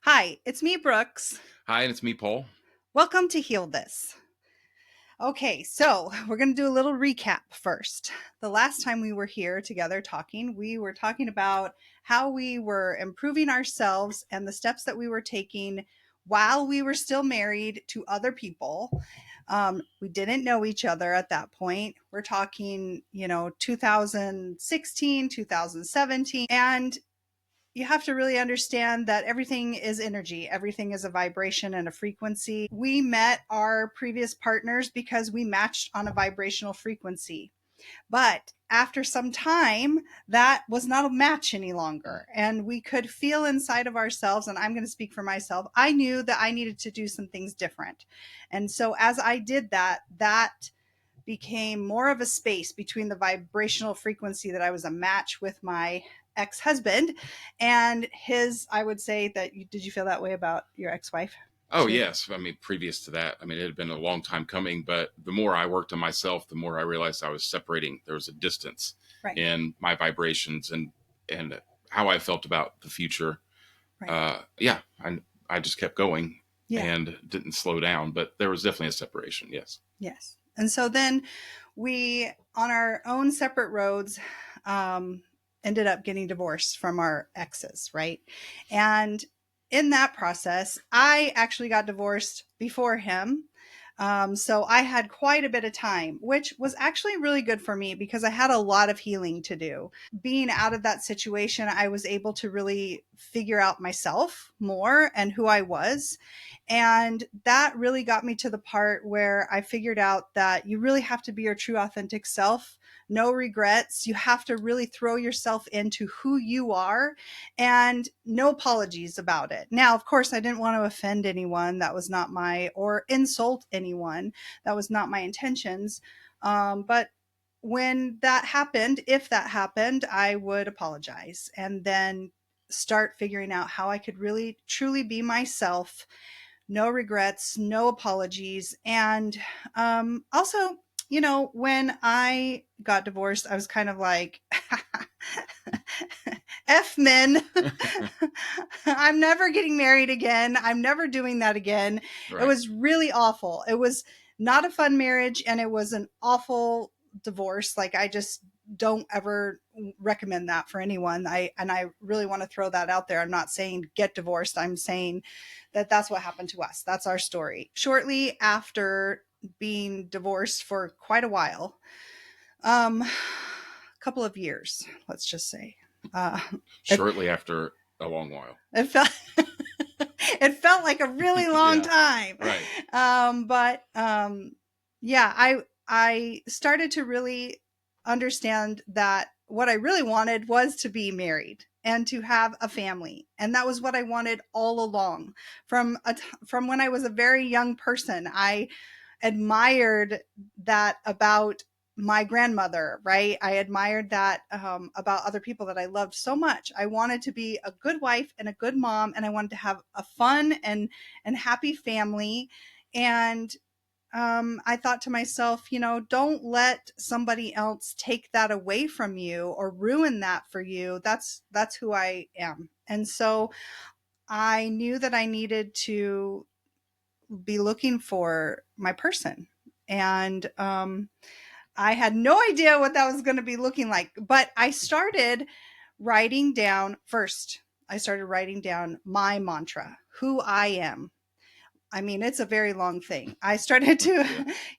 Hi, it's me, Brooks. Hi, and it's me, Paul. Welcome to Heal This. Okay, so we're going to do a little recap first. The last time we were here together talking, we were talking about how we were improving ourselves and the steps that we were taking while we were still married to other people. We didn't know each other at that point. We're talking, 2016, 2017. And you have to really understand that everything is energy. Everything is a vibration and a frequency. We met our previous partners because we matched on a vibrational frequency. But after some time, that was not a match any longer. And we could feel inside of ourselves, and I'm going to speak for myself. I knew that I needed to do some things different. And so as I did that, that became more of a space between the vibrational frequency that I was a match with my ex-husband and his. I would say that did you feel that way about your ex-wife Oh, too? yes. Previous to that, it had been a long time coming, but the more I worked on myself, the more I realized I was separating. There was a distance Right. in my vibrations and how I felt about the future. Right. Yeah, I just kept going Yeah. and didn't slow down, but there was definitely a separation. Yes. Yes. And so then we, on our own separate roads, um, ended up getting divorced from our exes, right? And in that process, I actually got divorced before him. So I had quite a bit of time, which was actually really good for me because I had a lot of healing to do. Being out of that situation, I was able to really figure out myself more and who I was. And that really got me to the part where I figured out that you really have to be your true authentic self. No regrets. You have to really throw yourself into who you are and no apologies about it. Now, of course, I didn't want to offend anyone. That was not or insult anyone. That was not my intentions. But when that happened, if that happened, I would apologize and then start figuring out how I could really truly be myself. No regrets, no apologies. And also, when I got divorced, I was kind of like, F men. I'm never getting married again. I'm never doing that again. It Right. was really awful. It was not a fun marriage and it was an awful divorce. Like, I just don't ever recommend that for anyone. I really want to throw that out there. I'm not saying get divorced. I'm saying that that's what happened to us. That's our story. Shortly after being divorced for quite a while, a couple of years, let's just say. Uh, it, Shortly after a long while. it felt it felt like a really long Yeah. time. Right. But yeah, I started to really understand that what I really wanted was to be married and to have a family, and that was what I wanted all along. From when I was a very young person, I admired that about my grandmother, right? I admired that about other people that I loved so much. I wanted to be a good wife and a good mom, and I wanted to have a fun and happy family. And I thought to myself, don't let somebody else take that away from you or ruin that for you. That's who I am. And so I knew that I needed to be looking for my person. And I had no idea what that was going to be looking like, but I started writing down first. I started writing down my mantra, who I am. I mean, it's a very long thing. I started to,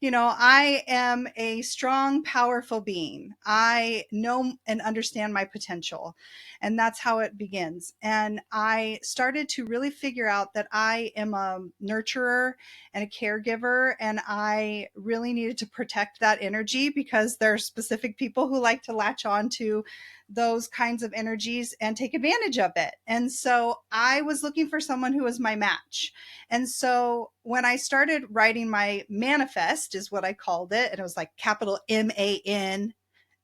Yeah. I am a strong, powerful being. I know and understand my potential. And that's how it begins. And I started to really figure out that I am a nurturer and a caregiver. And I really needed to protect that energy because there are specific people who like to latch on to those kinds of energies and take advantage of it. And so I was looking for someone who was my match. And so when I started writing my manifest, is what I called it, and it was like capital MAN,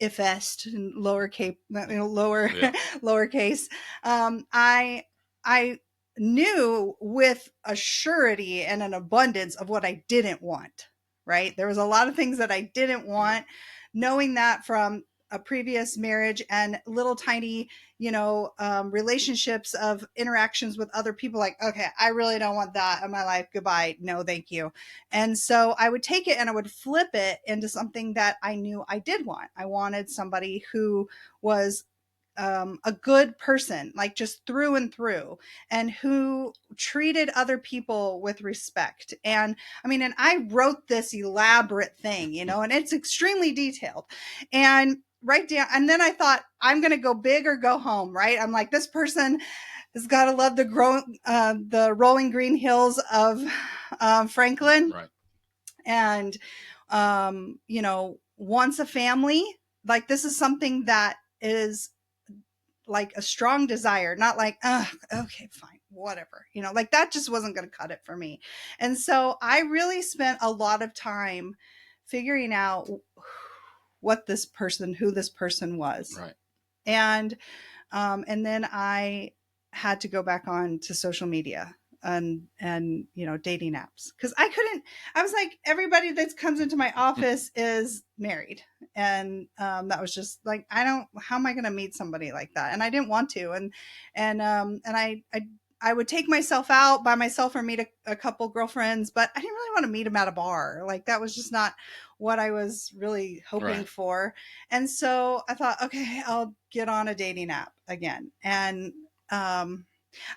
ifest, and lowercase, Yeah. lowercase. I knew with a surety and an abundance of what I didn't want. Right, there was a lot of things that I didn't Yeah. want. Knowing that from a previous marriage and little tiny, relationships of interactions with other people, like, okay, I really don't want that in my life. Goodbye. No, thank you. And so I would take it and I would flip it into something that I knew I did want. I wanted somebody who was a good person, like just through and through, and who treated other people with respect. And I mean, and I wrote this elaborate thing, and it's extremely detailed. And right down, and then I thought, I'm going to go big or go home, right? I'm like, this person has got to love the rolling green hills of Franklin, Right. and wants a family. Like, this is something that is like a strong desire, not like, okay, fine, whatever, like that just wasn't going to cut it for me. And so I really spent a lot of time figuring out who this person was. Right. And then I had to go back on to social media and dating apps, because I was like, everybody that comes into my office is married. And that was just like, how am I going to meet somebody like that? And I didn't want to. And I would take myself out by myself or meet a couple girlfriends, but I didn't really want to meet them at a bar. Like, that was just not what I was really hoping Right. for. And so I thought, okay, I'll get on a dating app again. And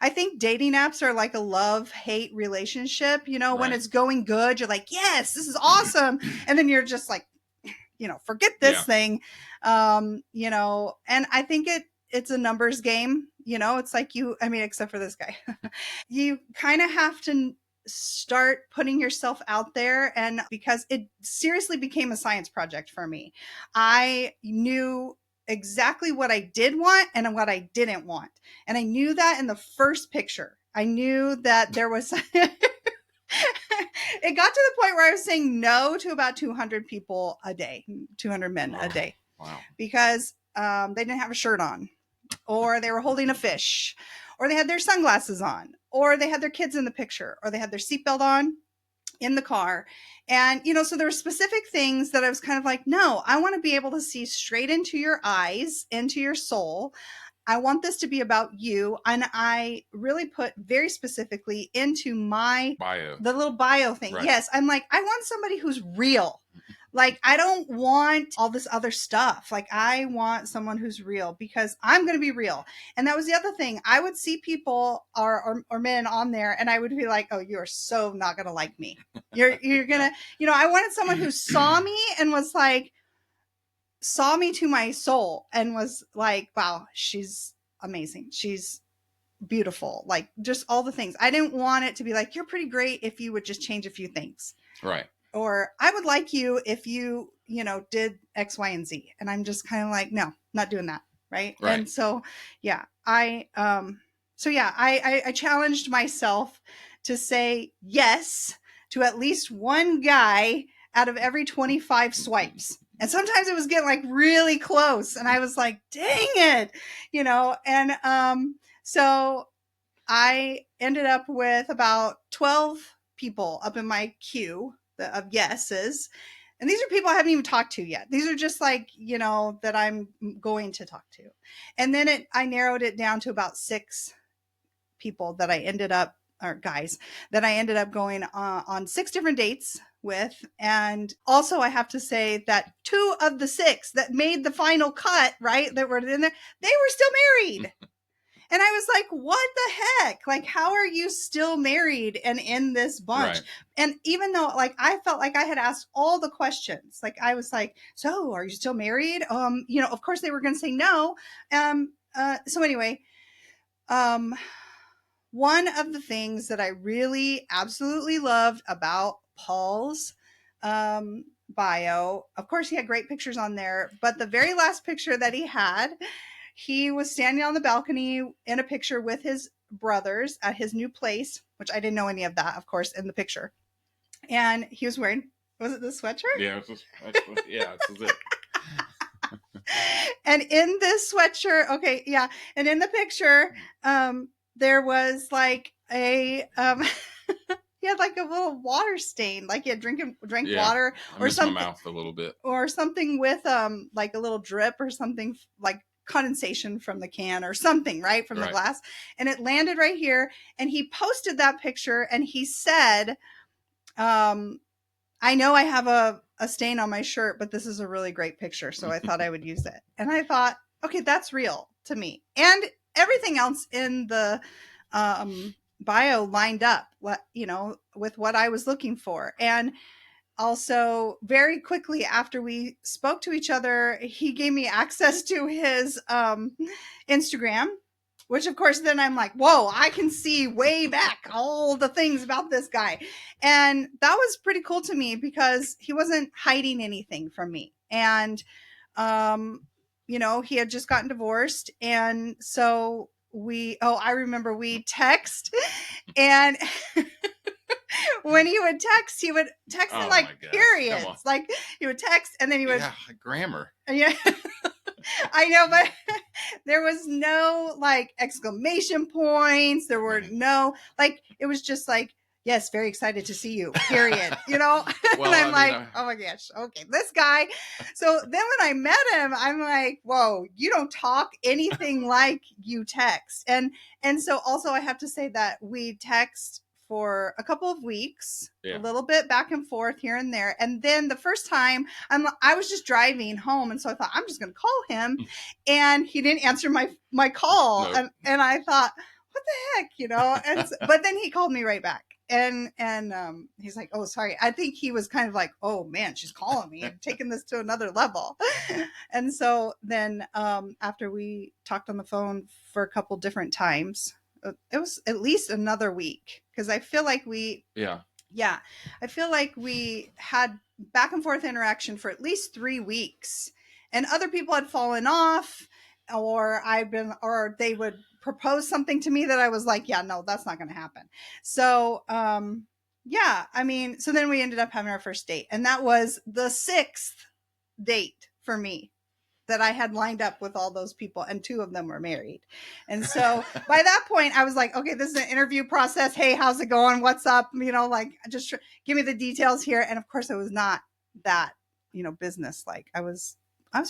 I think dating apps are like a love-hate relationship. When Right. it's going good, you're like, yes, this is awesome. And then you're just like, forget this Yeah. thing. And I think it's a numbers game. It's like except for this guy. You kind of have to start putting yourself out there, and because it seriously became a science project for me. I knew exactly what I did want and what I didn't want. And I knew that in the first picture. I knew that there was it got to the point where I was saying no to about 200 people a day, 200 men a day. Wow. Because they didn't have a shirt on, or they were holding a fish, or they had their sunglasses on, or they had their kids in the picture, or they had their seatbelt on in the car. And, so there were specific things that I was kind of like, no, I want to be able to see straight into your eyes, into your soul. I want this to be about you. And I really put very specifically into the little bio thing. Right. Yes. I'm like, I want somebody who's real. Like, I don't want all this other stuff. Like, I want someone who's real, because I'm going to be real. And that was the other thing. I would see people or men on there, and I would be like, oh, you are so not going to like me. You're going to, I wanted someone who saw me and was like, saw me to my soul and was like, wow, she's amazing. She's beautiful. Like, just all the things. I didn't want it to be like, you're pretty great if you would just change a few things. Right. Or I would like you if you, did X, Y, and Z. And I'm just kind of like, no, not doing that. Right. Right. And so, yeah, I challenged myself to say yes to at least one guy out of every 25 swipes. And sometimes it was getting like really close. And I was like, dang it, and so I ended up with about 12 people up in my queue of yeses. And these are people I haven't even talked to yet. These are just like, that I'm going to talk to. And then I narrowed it down to about 6 people that I ended up, or guys, that I ended up going on 6 different dates with. And also, I have to say that 2 of the 6 that made the final cut, right, that were in there, they were still married. And I was like, what the heck? Like, how are you still married and in this bunch? Right. And even though, like, I felt like I had asked all the questions, like, I was like, so are you still married? Of course they were going to say no. So anyway, one of the things that I really absolutely loved about Paul's bio, of course, he had great pictures on there, but the very last picture that he was standing on the balcony in a picture with his brothers at his new place, which I didn't know any of that, of course, in the picture. And he was wearing, was it the sweatshirt? Yeah, this is it. And in this sweatshirt, okay, yeah, and in the picture, there was like a he had like a little water stain, like he had drank Yeah. water I or miss my something, mouth a little bit. with like a little drip or something, like condensation from the can or something, right, from the Right. glass, and it landed right here. And he posted that picture and he said, um, I know I have a stain on my shirt, but this is a really great picture, so I thought I would use it. And I thought, okay, that's real to me. And everything else in the bio lined up, with what I was looking for. And also, very quickly after we spoke to each other, he gave me access to his Instagram, which of course then I'm like, whoa, I can see way back all the things about this guy. And that was pretty cool to me because he wasn't hiding anything from me. And um he had just gotten divorced, and so I remember we text, and when he would text in Oh like my gosh. Come on. periods. Like he would text and then he would, Yeah. Grammar. yeah, I know, but there was no like exclamation points. There were Man. no, like, it was just like, yes, very excited to see you, period, And Well, I'm I mean, like, oh my gosh, okay, this guy. So then when I met him, I'm like, whoa, you don't talk anything like you text. And so also I have to say that we text for a couple of weeks, a yeah. little bit back and forth here and there. And then the first time I was just driving home, and so I thought I'm just going to call him, and he didn't answer my call, No. and I thought, what the heck, And but then he called me right back, and he's like, oh, sorry. I think he was kind of like, oh man, she's calling me and taking this to another level. And so then after we talked on the phone for a couple different times, it was at least another week, because I feel like Yeah. yeah, I feel like we had back and forth interaction for at least 3 weeks, and other people had fallen off, or they would propose something to me that I was like, yeah, no, that's not going to happen. So, yeah, I mean, so then we ended up having our first date, and that was the sixth date for me that I had lined up with all those people, and two of them were married. And so by that point, I was like, okay, this is an interview process. Hey, how's it going? What's up? Like, just give me the details here. And of course, it was not that, business like. I was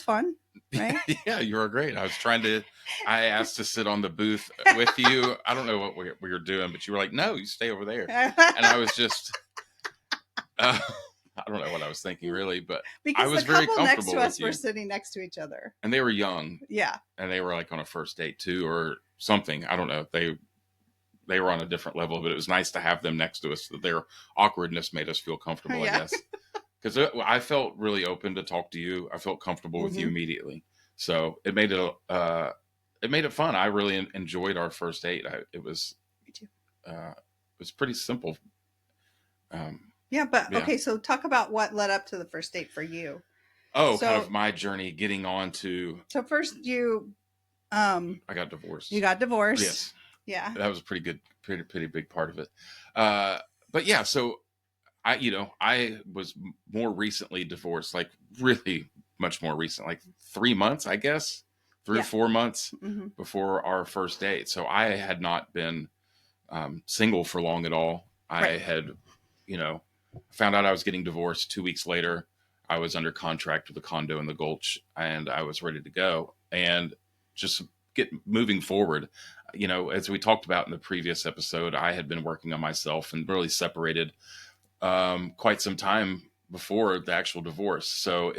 fun, right? Yeah, you were great. I asked to sit on the booth with you. I don't know what we were doing, but you were like, no, you stay over there. And I was just, uh, I don't know what I was thinking really, but I Because the was very couple next comfortable to with us were you. sitting next to each other. And they were young, Yeah. and they were like on a first date too, or something. I don't know. They were on a different level, but it was nice to have them next to us. Their awkwardness made us feel comfortable, I Yeah. guess. Because I felt really open to talk to you. I felt comfortable with you immediately, so it made it fun. I really enjoyed our first date. It was Me too. it was pretty simple. Yeah, but Yeah. okay, so talk about what led up to the first date for you. Oh, kind So of my journey getting on to. so first I got divorced. you got divorced. Yes, Yeah. that was a pretty big part of it. But yeah, so I was more recently divorced, like really much more recent, like 3 months, I guess, three or Yeah. 4 months Mm-hmm. before our first date. So I had not been single for long at all. I Right. had, found out I was getting divorced 2 weeks later. I was under contract with a condo in the Gulch, and I was ready to go and just get moving forward. As we talked about in the previous episode, I had been working on myself and really separated quite some time before the actual divorce. So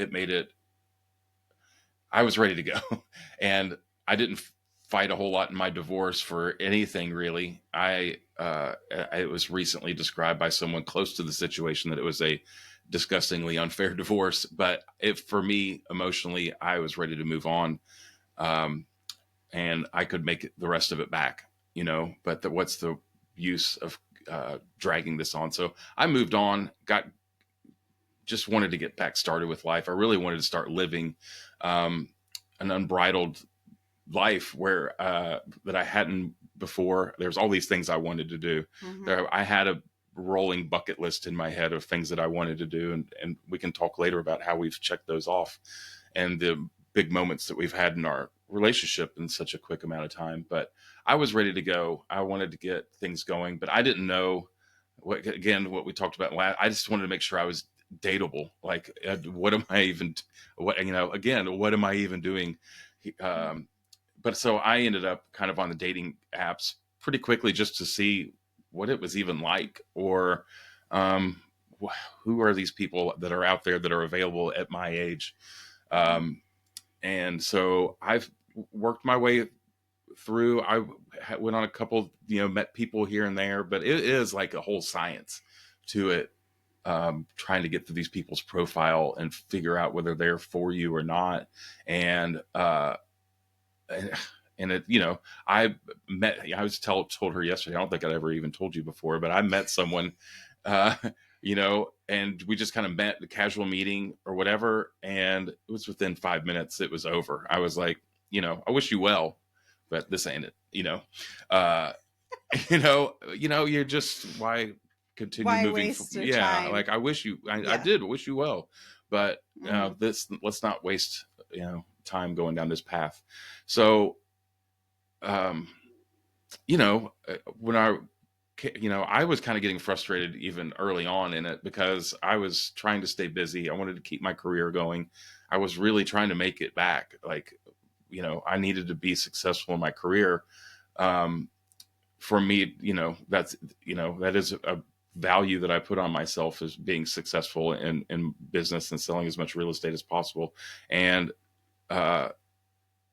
I was ready to go. And I didn't fight a whole lot in my divorce for anything really. It was recently described by someone close to the situation that it was a disgustingly unfair divorce. But for me, emotionally, I was ready to move on. Um, and I could make the rest of it back, but what's the use of dragging this on? So I moved on, just wanted to get back started with life. I really wanted to start living an unbridled life where that I hadn't before. There's all these things I wanted to do. Mm-hmm. I had a rolling bucket list in my head of things that I wanted to do, and we can talk later about how we've checked those off and the big moments that we've had in our relationship in such a quick amount of time. But I was ready to go. I wanted to get things going, but I didn't know again, what we talked about last, I just wanted to make sure I was datable. Like, what am I even, what, again, what am I even doing? Um, but so I ended up kind of on the dating apps pretty quickly just to see what it was even like, or um, who are these people that are out there that are available at my age. Um, and so I've worked my way through. I went on a couple, met people here and there, but it is like a whole science to it. Trying to get through these people's profile and figure out whether they're for you or not. And, and it, I was told her yesterday, I don't think I'd ever even told you before, but I met someone, uh, and we just kind of met the casual meeting or whatever. And it was within 5 minutes, it was over. I was like, I wish you well, but this ain't it, uh, you're just, why continue Why moving? waste your Yeah. time? Like I Yeah. did wish you well, but Hmm. let's not waste, time going down this path. So, um, when I was kind of getting frustrated even early on in it because I was trying to stay busy. I wanted to keep my career going. I was really trying to make it back. Like, I needed to be successful in my career. Um, for me, that is a value that I put on myself, is being successful in business and selling as much real estate as possible. And, uh,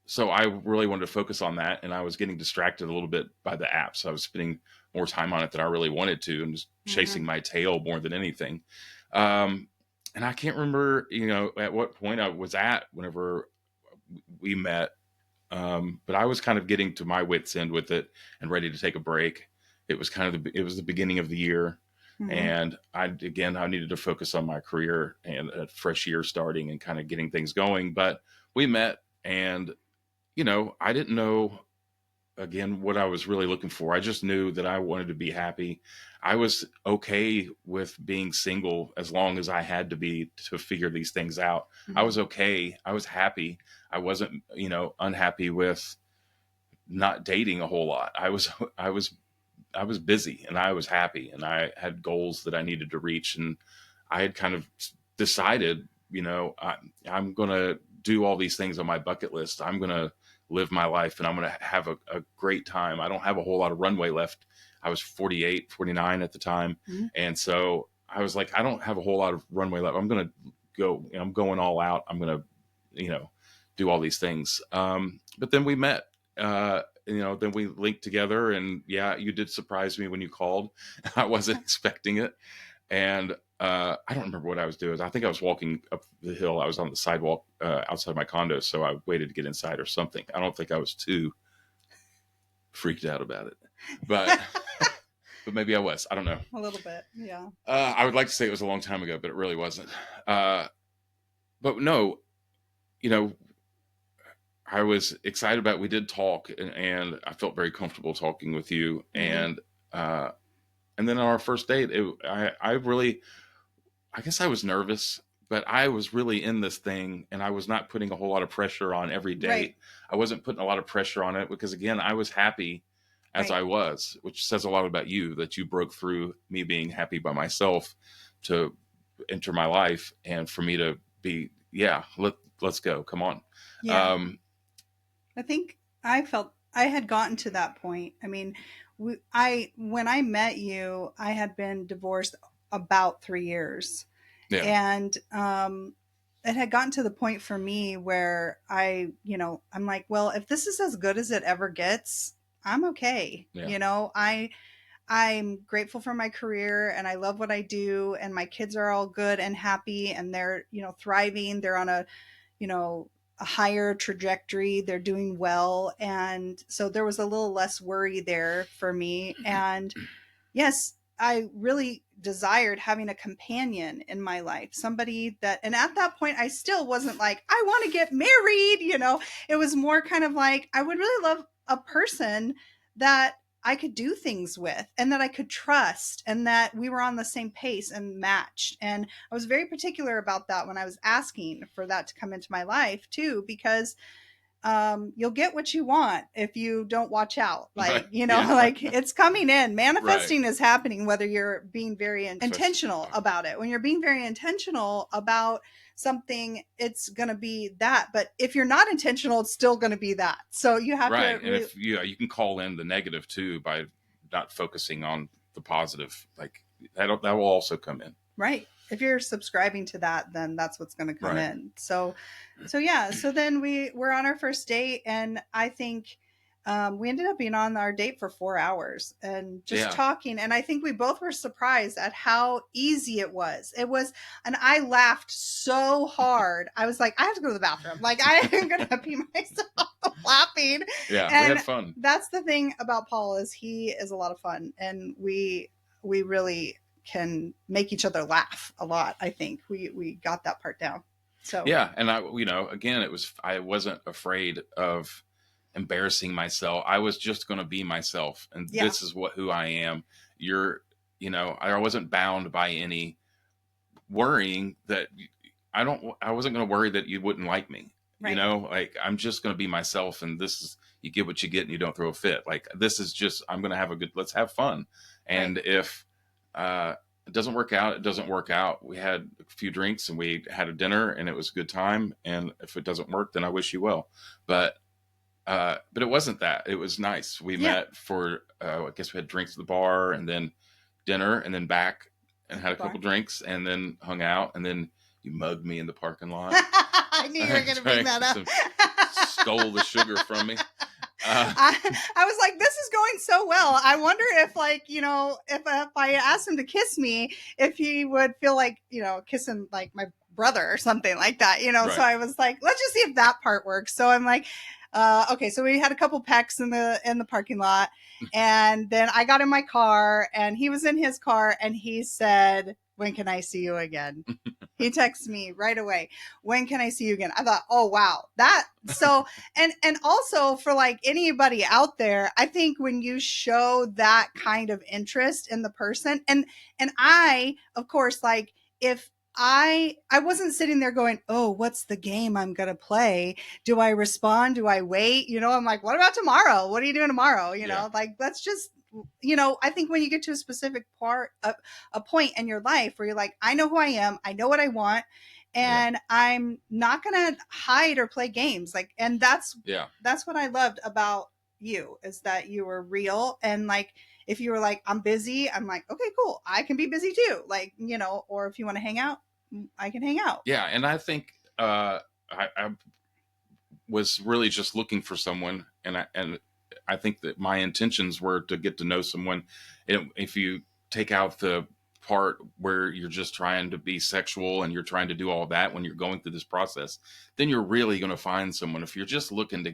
so I really wanted to focus on that, and I was getting distracted a little bit by the app. So I was spending more time on it than I really wanted to, and just chasing Hmm. my tail more than anything. Um, and I can't remember, at what point I was at whenever we met. But I was kind of getting to my wits end with it and ready to take a break. It was it was the beginning of the year, Hmm. and I needed to focus on my career and a fresh year starting and kind of getting things going. But we met, and I didn't know, again, what I was really looking for. I just knew that I wanted to be happy. I was okay with being single as long as I had to be to figure these things out. I Hmm. was okay. I was happy. I wasn't, unhappy with not dating a whole lot. I was busy and I was happy and I had goals that I needed to reach, and I had kind of decided, I'm going to do all these things on my bucket list. I'm going to live my life and I'm going to have a great time. I don't have a whole lot of runway left. I was 48, 49 at the time. Hmm. And so I was like, I don't have a whole lot of runway left. I'm going to go, I'm going all out. I'm going to, do all these things. But then we met, then we linked together, and yeah, you did surprise me when you called. I wasn't expecting it. And I don't remember what I was doing. I think I was walking up the hill. I was on the sidewalk outside my condo, so I waited to get inside or something. I don't think I was too freaked out about it, but but maybe I was. I don't know. A little bit. Yeah. I would like to say it was a long time ago, but it really wasn't. Uh, but no, you know, I was excited about. We did talk, and I felt very comfortable talking with you. Hmm. Uh, and then on our first date, I really, I guess I was nervous, but I was really in this thing, and I was not putting a whole lot of pressure on every Right. date. I wasn't putting a lot of pressure on it because, again, I was happy as Right. I was, which says a lot about you, that you broke through me being happy by myself to enter my life, and for me to be, yeah, let's go, come on. Yeah. Um, I think I felt I had gotten to that point. I mean, I when I met you, I had been divorced about 3 years, yeah, and it had gotten to the point for me where I'm like, well, if this is as good as it ever gets, I'm okay. yeah, I'm grateful for my career and I love what I do, and my kids are all good and happy and they're thriving. They're on you know a higher trajectory. They're doing well, and so there was a little less worry there for me. And yes, I really desired having a companion in my life, somebody that, and at that point, I still wasn't like, I want to get married. It was more kind of like, I would really love a person that I could do things with and that I could trust and that we were on the same pace and matched. And I was very particular about that when I was asking for that to come into my life too, because you'll get what you want if you don't watch out. Right. Like, Yeah. like it's coming in. Right. Manifesting is happening whether you're being very Fest- intentional about it. When you're being very intentional about something, it's going to be that. But if you're not intentional, it's still going to be that. So you have to Right. And really, if you can call in the negative too by not focusing on the positive, like that will also come in. right. If you're subscribing to that, then that's what's going to come Right. in. So yeah. So then we were on our first date, and I think we ended up being on our date for 4 hours and just Yeah. talking. And I think we both were surprised at how easy it was. It was, and I laughed so hard. I was like, I have to go to the bathroom. Like I am going to pee myself laughing. Yeah. We And had fun. that's the thing about Paul is he is a lot of fun, and we really can make each other laugh a lot. I think we got that part down. So Yeah. And again, I wasn't afraid of embarrassing myself. I was just going to be myself. And yeah, this is who I am. You're, I wasn't bound by any worrying that I wasn't going to worry that you wouldn't like me. right. Like I'm just going to be myself, and this is you get what you get, and you don't throw a fit. Like this is just I'm going to have a good. Let's have fun. Right. And if it doesn't work out, it doesn't work out. We had a few drinks and we had a dinner, and it was a good time. And if it doesn't work, then I wish you well. But it wasn't that. It was nice. We Yeah. met for I guess we had drinks at the bar, and then dinner, and then back and had a Bar. couple drinks, and then hung out, and then you mugged me in the parking lot. I knew you were going to bring that up. Stole the sugar from me. I was like, this is going so well. I wonder if, like, if I asked him to kiss me, if he would feel like, kissing like my brother or something like that, Right. So I was like, let's just see if that part works. So I'm like, okay, so we had a couple pecks in the parking lot, and then I got in my car, and he was in his car, and he said, "When can I see you again?" He texts me right away. "When can I see you again?" I thought, oh wow, that so and also for like anybody out there, I think when you show that kind of interest in the person, and I, of course, like if I wasn't sitting there going, "Oh, what's the game I'm gonna play? Do I respond? Do I wait?" I'm like, "What about tomorrow? What are you doing tomorrow?" Yeah. Like let's just, I think when you get to a specific part, a point in your life where you're like, I know who I am, I know what I want, Yeah. and I'm not gonna hide or play games. Like, and Yeah. that's what I loved about you, is that you were real. And like, if you were like, I'm busy, I'm like, okay, cool, I can be busy too. Like, or if you want to hang out, I can hang out. Yeah. And I think I was really just looking for someone, and I think that my intentions were to get to know someone. If you take out the part where you're just trying to be sexual and you're trying to do all that when you're going through this process, then you're really going to find someone. If you're just looking to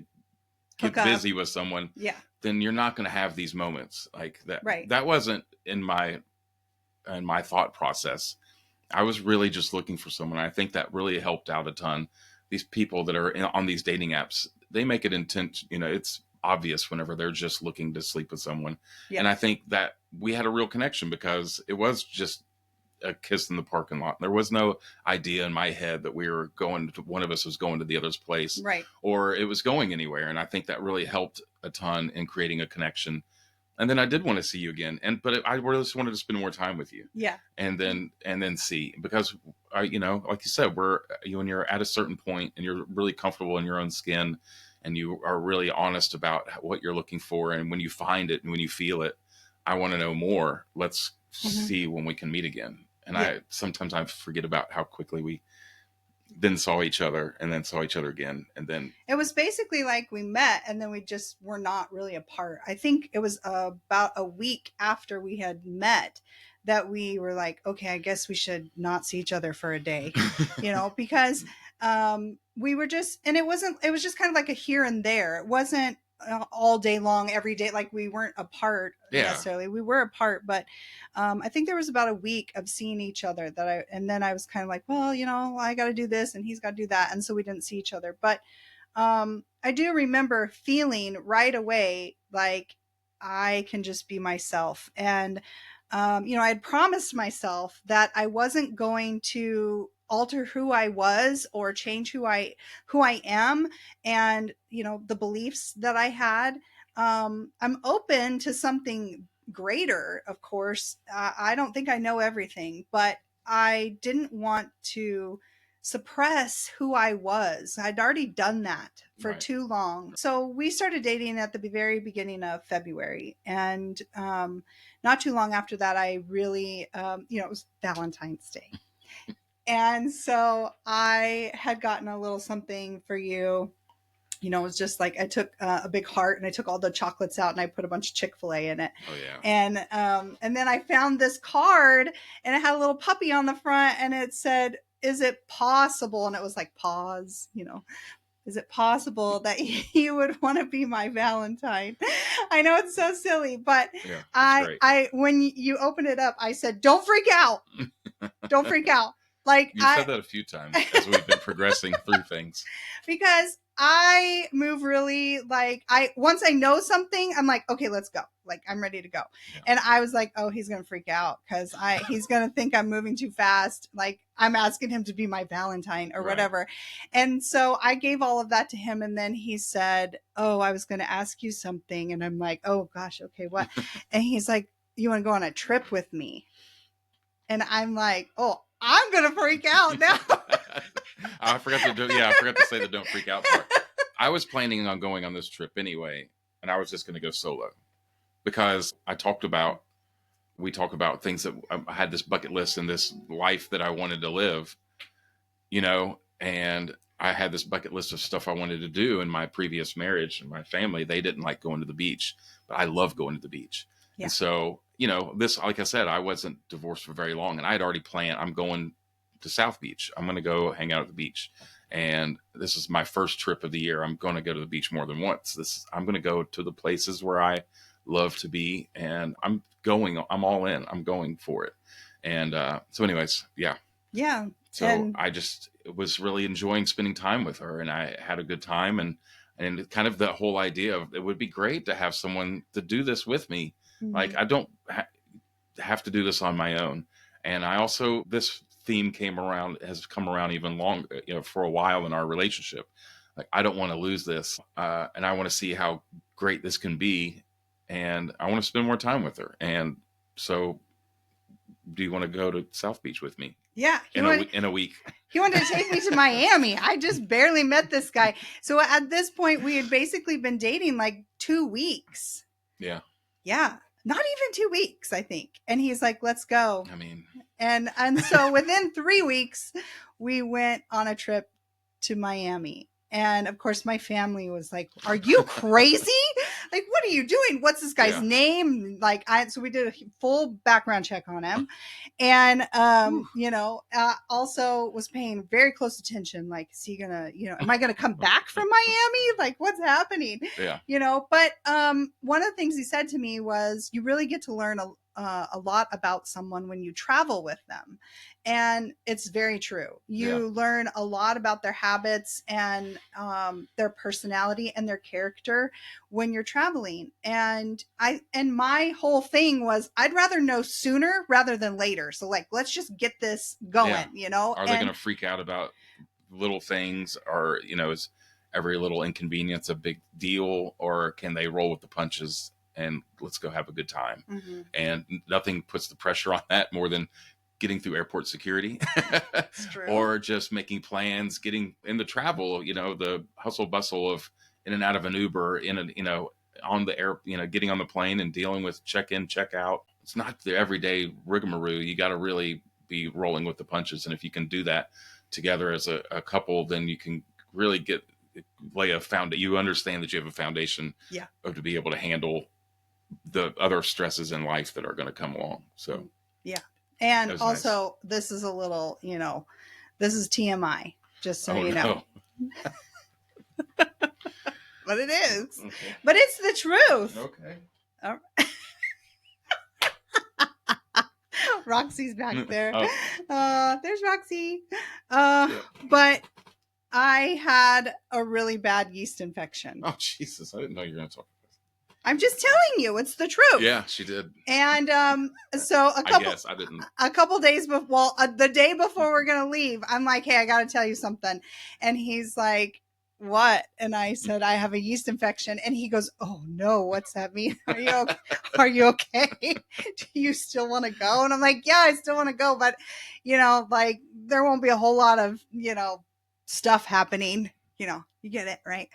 Hook get up. busy with someone, Yeah. then you're not going to have these moments like that. Right. That wasn't in my thought process. I was really just looking for someone. I think that really helped out a ton. These people that are on these dating apps, they make it intent. It's obvious whenever they're just looking to sleep with someone. Yeah. And I think that we had a real connection because it was just a kiss in the parking lot. There was no idea in my head that we were one of us was going to the other's place, Right. or it was going anywhere. And I think that really helped a ton in creating a connection. And then I did want to see you again, but I really just wanted to spend more time with you. Yeah. And then see, because like you said, when you're at a certain point and you're really comfortable in your own skin, and you are really honest about what you're looking for, and when you find it and when you feel it, I want to know more. Let's see when we can meet again. And Yeah. sometimes I forget about how quickly we then saw each other, and then saw each other again, and then It was basically like we met and then we just were not really apart. I think it was about a week after we had met that we were like, okay, I guess we should not see each other for a day, because we were just, and it was just kind of like a here and there. It wasn't all day long, every day. Like we weren't apart necessarily. We were apart, but I think there was about a week of seeing each other and then I was kind of like, well, I got to do this and he's got to do that. And so we didn't see each other. But I do remember feeling right away like I can just be myself. And, I had promised myself that I wasn't going to alter who I was or change who I am, and the beliefs that I had. I'm open to something greater, of course. I don't think I know everything, but I didn't want to suppress who I was. I'd already done that for Right. too long. So we started dating at the very beginning of February. And not too long after that, I really, it was Valentine's Day. And so I had gotten a little something for you. It was just like I took a big heart and I took all the chocolates out and I put a bunch of Chick-fil-A in it. Oh yeah. And then I found this card and it had a little puppy on the front and it said, "Is it possible?" And it was like, pause, "Is it possible that you would want to be my Valentine?" I know it's so silly, but Yeah, that's great. I when you opened it up, I said, "Don't freak out. Don't freak out." Like You've said that a few times as we've been progressing through things. Because I move really like once I know something, I'm like, okay, let's go. Like I'm ready to go. Yeah. And I was like, oh, he's gonna freak out because he's gonna think I'm moving too fast. Like I'm asking him to be my Valentine or whatever. And so I gave all of that to him, and then he said, "Oh, I was gonna ask you something," and I'm like, "Oh gosh, okay, what?" And he's like, "You want to go on a trip with me?" And I'm like, "Oh, I'm gonna freak out now." I forgot to say the don't freak out part. I was planning on going on this trip anyway, and I was just going to go solo because we talk about things that I had this bucket list and this life that I wanted to live, and I had this bucket list of stuff I wanted to do in my previous marriage and my family. They didn't like going to the beach, but I love going to the beach. Yeah. And so, this, like I said, I wasn't divorced for very long and I had already planned, I'm going to South Beach. I'm going to go hang out at the beach. And this is my first trip of the year. I'm going to go to the beach more than once. I'm going to go to the places where I love to be, and I'm all in. I'm going for it. And so anyways, yeah. Yeah. So I just was really enjoying spending time with her, and I had a good time, and kind of the whole idea of it would be great to have someone to do this with me. Mm-hmm. Like I don't have to do this on my own. And I also, this theme has come around even longer, for a while in our relationship. Like, I don't want to lose this. And I want to see how great this can be. And I want to spend more time with her. And so do you want to go to South Beach with me? Yeah. In a week. He wanted to take me to Miami. I just barely met this guy. So at this point, we had basically been dating like 2 weeks. Yeah. Yeah. Not even 2 weeks, I think. And he's like, "Let's go." I mean, and so within 3 weeks, we went on a trip to Miami. And of course, my family was like, "Are you crazy? Like, what are you doing? What's this guy's name?" So we did a full background check on him. And, also was paying very close attention. Like, is he gonna, am I gonna come back from Miami? Like, what's happening? Yeah. But one of the things he said to me was, you really get to learn a lot about someone when you travel with them. And it's very true. You learn a lot about their habits and their personality and their character when you're traveling. And my whole thing was, I'd rather know sooner rather than later. So like, let's just get this going, Are they going to freak out about little things, or, is every little inconvenience a big deal, or can they roll with the punches and let's go have a good time? Mm-hmm. And nothing puts the pressure on that more than getting through airport security or just making plans, getting in the travel, the hustle bustle of in and out of an Uber, on the air, getting on the plane and dealing with check in, check out. It's not the everyday rigmarole. You got to really be rolling with the punches. And if you can do that together as a couple, then you can really lay a foundation. You understand that you have a foundation to be able to handle the other stresses in life that are going to come along. So, yeah. And also, nice. This is a little, this is TMI, just so you know. But it is. Okay. But it's the truth. Okay. Roxy's back there. There's Roxy. But I had a really bad yeast infection. Oh, Jesus. I didn't know you were going to talk about this. I'm just telling you, it's the truth. Yeah, she did. And so I guess I didn't. a couple days before, well, the day before we're gonna leave, I'm like, hey, I got to tell you something, and he's like, what? And I said, I have a yeast infection, and he goes, oh no, what's that mean? Are you okay? Are you okay? Do you still want to go? And I'm like, yeah, I still want to go, but like there won't be a whole lot of stuff happening. You get it, right?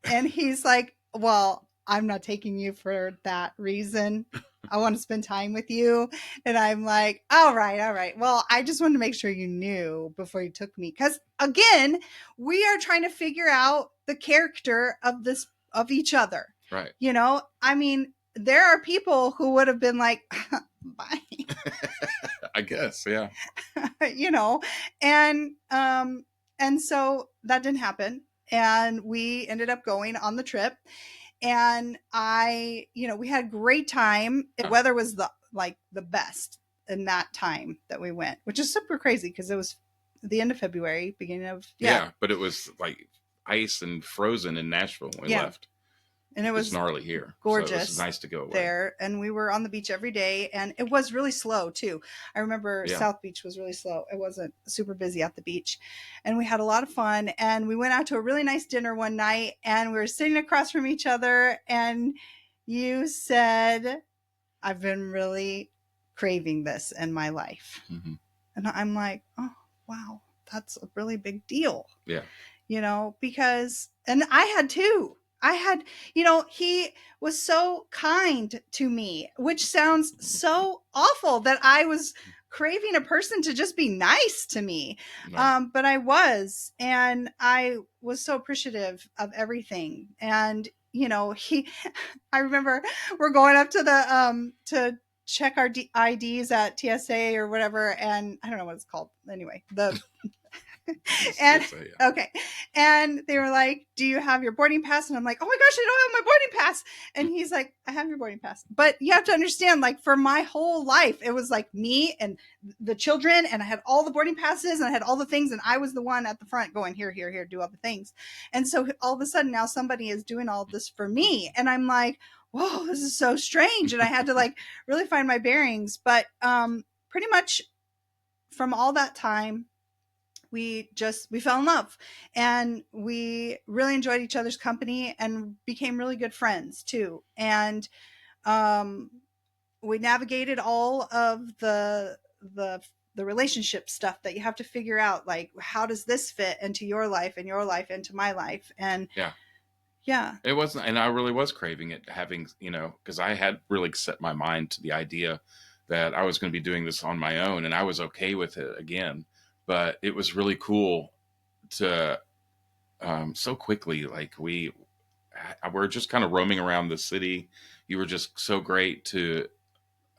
And he's like, well, I'm not taking you for that reason. I want to spend time with you. And I'm like, all right, all right. Well, I just wanted to make sure you knew before you took me. Because again, we are trying to figure out the character of each other. Right. I mean, there are people who would have been like, bye. I guess, yeah. And so that didn't happen. And we ended up going on the trip, and we had a great time. The weather was the best in that time that we went, which is super crazy because it was the end of February, beginning of but it was like ice and frozen in Nashville when we left. And it was gnarly here. Gorgeous. So it was nice to go away there. And we were on the beach every day, and it was really slow too. I remember South Beach was really slow. It wasn't super busy at the beach, and we had a lot of fun. And we went out to a really nice dinner one night, and we were sitting across from each other, and you said, I've been really craving this in my life. Mm-hmm. And I'm like, oh, wow, that's a really big deal. Yeah. Because, and I had too. He was so kind to me, which sounds so awful that I was craving a person to just be nice to me. No. But I was, and I was so appreciative of everything. And, I remember we're going up to check our IDs at TSA or whatever. And I don't know what it's called. Anyway, and okay, and they were like, do you have your boarding pass? And I'm like, oh my gosh, I don't have my boarding pass. And he's like, I have your boarding pass. But you have to understand, like, for my whole life, it was like me and the children, and I had all the boarding passes, and I had all the things, and I was the one at the front going, here, do all the things. And so all of a sudden now somebody is doing all this for me, and I'm like, whoa, this is so strange. And I had to like really find my bearings. But pretty much from all that time, we fell in love, and we really enjoyed each other's company and became really good friends too. And we navigated all of the relationship stuff that you have to figure out, like, how does this fit into your life and your life into my life? And yeah, it wasn't, and I really was craving it, having, because I had really set my mind to the idea that I was going to be doing this on my own, and I was okay with it again. But it was really cool to so quickly, like we're just kind of roaming around the city. You were just so great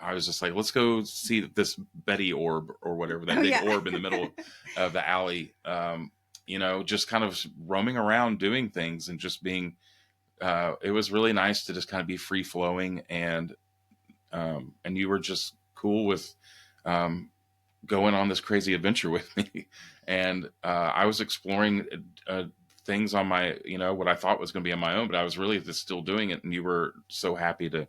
I was just like, let's go see this Betty orb or whatever, that big orb in the middle of the alley. Just kind of roaming around doing things and just being, it was really nice to just kind of be free flowing, and you were just cool with, going on this crazy adventure with me. And I was exploring things on my, what I thought was going to be on my own, but I was really just still doing it. And you were so happy to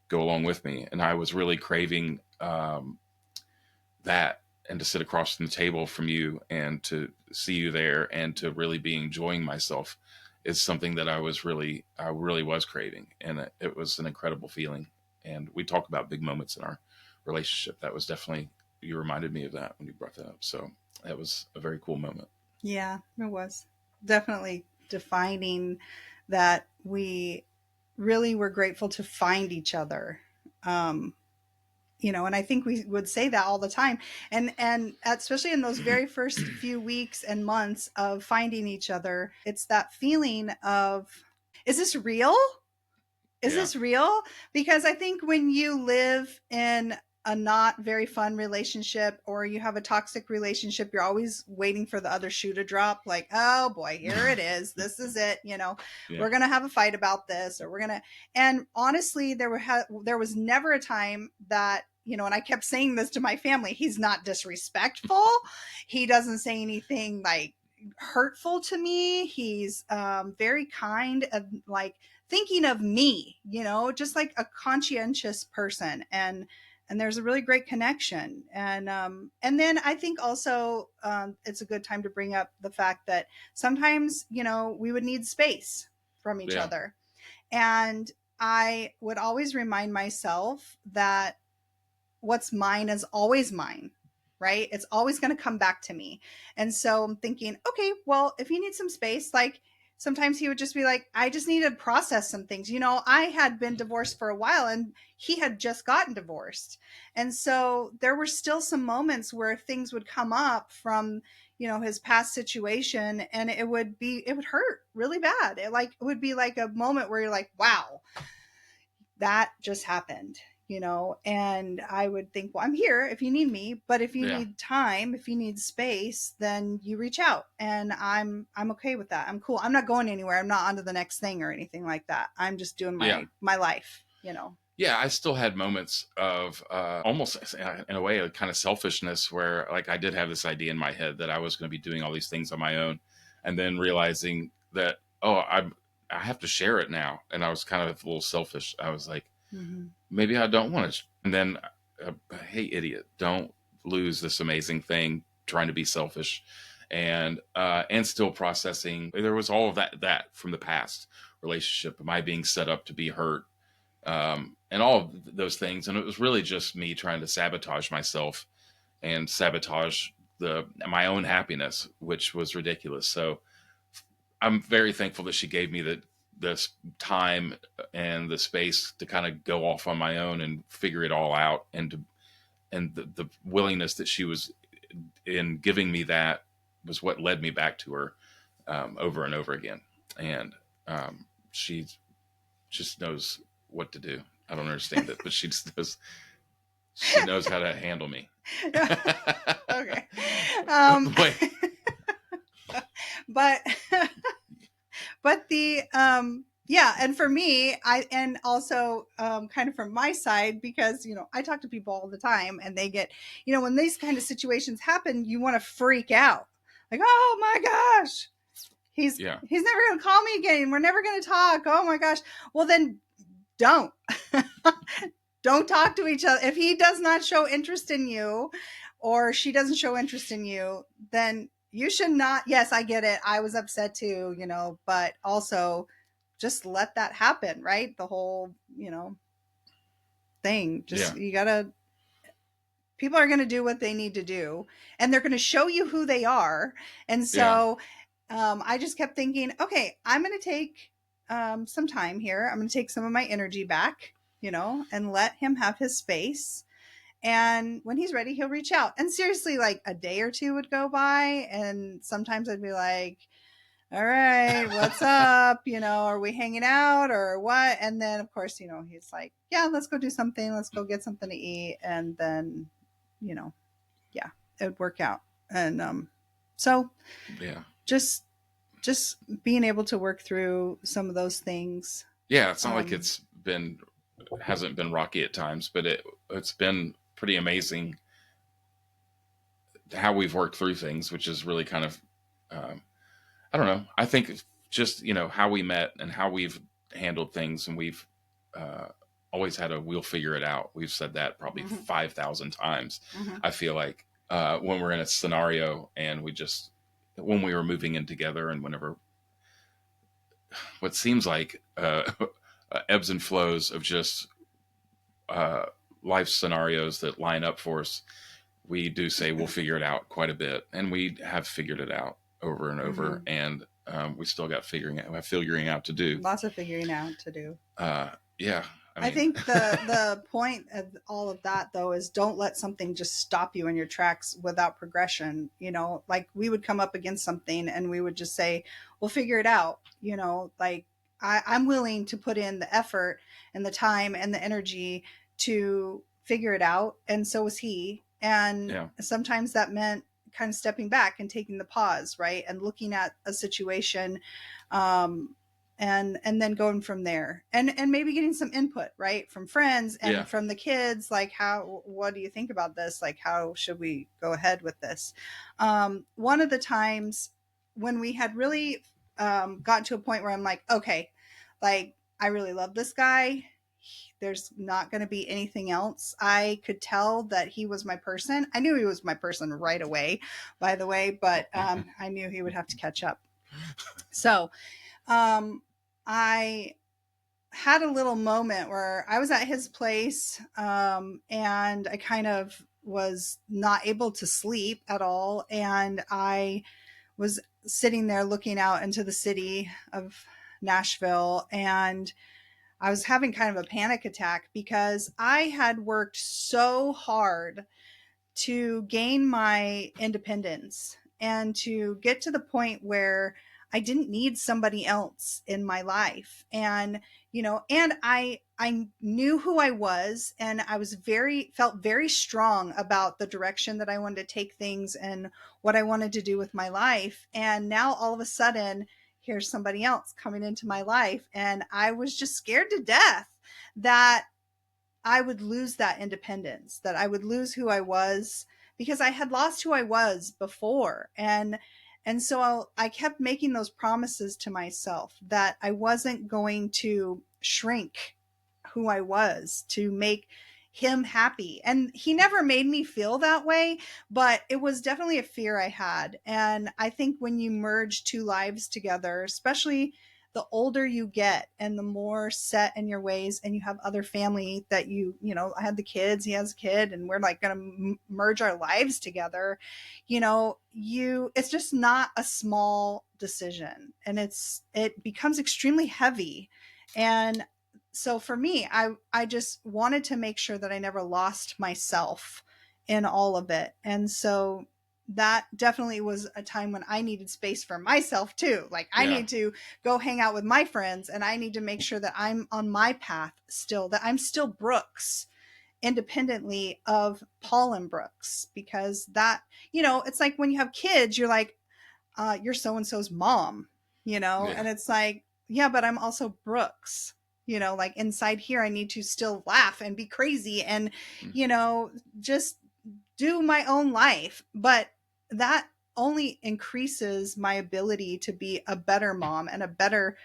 go along with me. And I was really craving that, and to sit across from the table from you and to see you there and to really be enjoying myself is something that I really was craving. And it was an incredible feeling. And we talk about big moments in our relationship. That was definitely, you reminded me of that when you brought that up. So that was a very cool moment. Yeah, it was definitely defining that we really were grateful to find each other. And I think we would say that all the time. And especially in those very first few weeks and months of finding each other, it's that feeling of, is this real? Is this real? Because I think when you live in a not very fun relationship, or you have a toxic relationship, you're always waiting for the other shoe to drop. Like, oh boy, here it is. This is it. We're going to have a fight about this, or and honestly, there was never a time that, and I kept saying this to my family, he's not disrespectful. He doesn't say anything like hurtful to me. He's very kind of like thinking of me, just like a conscientious person. And there's a really great connection. And then I think also it's a good time to bring up the fact that sometimes, we would need space from each Yeah. other. And I would always remind myself that what's mine is always mine, right? It's always going to come back to me. And so I'm thinking, okay, well, if you need some space, like sometimes he would just be like, I just need to process some things. I had been divorced for a while and he had just gotten divorced. And so there were still some moments where things would come up from, his past situation, and it would hurt really bad. It would be like a moment where you're like, wow, that just happened, and I would think, well, I'm here if you need me, but if you Yeah. need time, if you need space, then you reach out, and I'm okay with that. I'm cool. I'm not going anywhere. I'm not on to the next thing or anything like that. I'm just doing Yeah. my life. Yeah, I still had moments of almost, in a way, a kind of selfishness where, like, I did have this idea in my head that I was going to be doing all these things on my own, and then realizing that, oh, I have to share it now, and I was kind of a little selfish. I was like, Mm-hmm. maybe I don't want to. And then, hey, idiot, don't lose this amazing thing trying to be selfish, and still processing. There was all of that from the past relationship. Am I being set up to be hurt? And all of those things. And it was really just me trying to sabotage myself and sabotage my own happiness, which was ridiculous. So I'm very thankful that she gave me this time and the space to kind of go off on my own and figure it all out, and the willingness that she was in giving me that was what led me back to her over and over again. And she just knows what to do. I don't understand it, but she knows how to handle me. Okay. um Wait, but but the yeah, and for me, and also kind of from my side, because I talk to people all the time, and they get, when these kind of situations happen, you want to freak out, like, oh my gosh, he's yeah, he's never going to call me again, we're never going to talk, oh my gosh. Well, then don't don't talk to each other. If he does not show interest in you, or she doesn't show interest in you, then you should not. Yes, I get it, I was upset too, but also just let that happen, right? The whole thing, just, yeah, you gotta, people are going to do what they need to do, and they're going to show you who they are. And yeah, so I just kept thinking, okay, I'm going to take some time here, I'm going to take some of my energy back, and let him have his space. And when he's ready, he'll reach out. And seriously, like a day or two would go by, and sometimes I'd be like, all right, what's up? Are we hanging out or what? And then, of course, he's like, yeah, let's go do something. Let's go get something to eat. And then, you know, yeah, it would work out. And so yeah, just just being able to work through some of those things. yeah. It's not like Um, hasn't been rocky at times, but it's been pretty amazing how we've worked through things, which is really kind of um, I don't know. I think just how we met and how we've handled things, and we've uh, always had a we'll figure it out. We've said that probably mhm, 5,000 times. mhm, I feel like when we're in a scenario and when we were moving in together, and whenever what seems like ebbs and flows of just uh, life scenarios that line up for us, we do say we'll figure it out quite a bit, and we have figured it out over and over, mhm. and we still got figuring out to do. Lots of figuring out to do. Uh, yeah, I I mean, think the point of all of that, though, is don't let something just stop you in your tracks without progression. Like we would come up against something and we would just say, we'll figure it out. Like I'm willing to put in the effort and the time and the energy to figure it out. And so was he. And yeah, sometimes that meant kind of stepping back and taking the pause, right? And looking at a situation, um, and then going from there, and maybe getting some input, right, from friends yeah, and from the kids, like, what do you think about this, like how should we go ahead with this. One of the times when we had really gotten to a point where I'm like, okay, like I really love this guy. There's not going to be anything else. I could tell that he was my person. I knew he was my person right away, by the way, but I knew he would have to catch up. So I had a little moment where I was at his place, and I kind of was not able to sleep at all. And I was sitting there looking out into the city of Nashville, and I was having kind of a panic attack because I had worked so hard to gain my independence and to get to the point where I didn't need somebody else in my life. And, and I knew who I was, and I was felt very strong about the direction that I wanted to take things and what I wanted to do with my life. And now all of a sudden, here's somebody else coming into my life. And I was just scared to death that I would lose that independence, that I would lose who I was, because I had lost who I was before. And so I kept making those promises to myself that I wasn't going to shrink who I was to make him happy. And he never made me feel that way, but it was definitely a fear I had. And I think when you merge two lives together, especially the older you get and the more set in your ways, and you have other family that I had the kids, he has a kid, and we're like going to merge our lives together. It's just not a small decision, and it becomes extremely heavy. And so for me, I just wanted to make sure that I never lost myself in all of it. And so that definitely was a time when I needed space for myself too. Like, I Yeah. need to go hang out with my friends, and I need to make sure that I'm on my path still, that I'm still Brooks independently of Paul and Brooks. Because that, it's like when you have kids, you're like, you're so-and-so's mom, Yeah. and it's like, yeah, but I'm also Brooks. Like inside here, I need to still laugh and be crazy and, Mm. just do my own life. But that only increases my ability to be a better mom and a better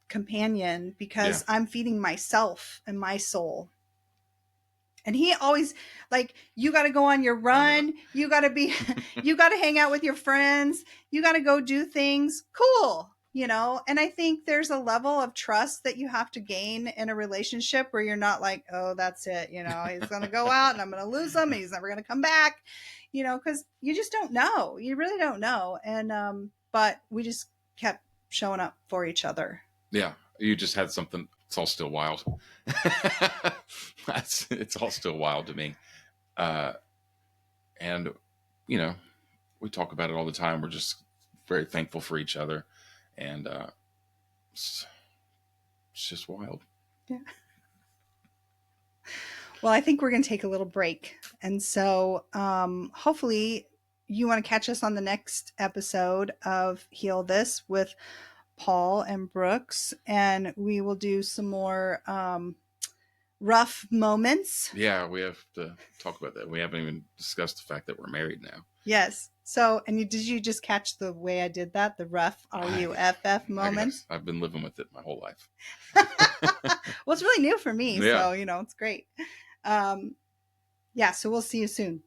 companion, Yeah. because I'm feeding myself and my soul. And he always, like, you got to go on your I know. run. You got to be, you got to hang out with your friends. You got to go do things. Cool. And I think there's a level of trust that you have to gain in a relationship where you're not like, oh, that's it. He's going to go out and I'm going to lose him and he's never going to come back, because you just don't know. You really don't know. And, but we just kept showing up for each other. Yeah. You just had something. It's all still wild. It's all still wild to me. Uh, and, you know, we talk about it all the time. We're just very thankful for each other. And it's, it's just wild. Yeah. Well, I think we're going to take a little break. And so hopefully you want to catch us on the next episode of Heal This with Paul and Brooks. And we will do some more rough moments. Yeah, we have to talk about that. We haven't even discussed the fact that we're married now. Yes. So, and did you just catch the way I did that? The rough RUFF I moments? guess I've been living with it my whole life. Well, it's really new for me. Yeah. So, it's great. Yeah. So we'll see you soon.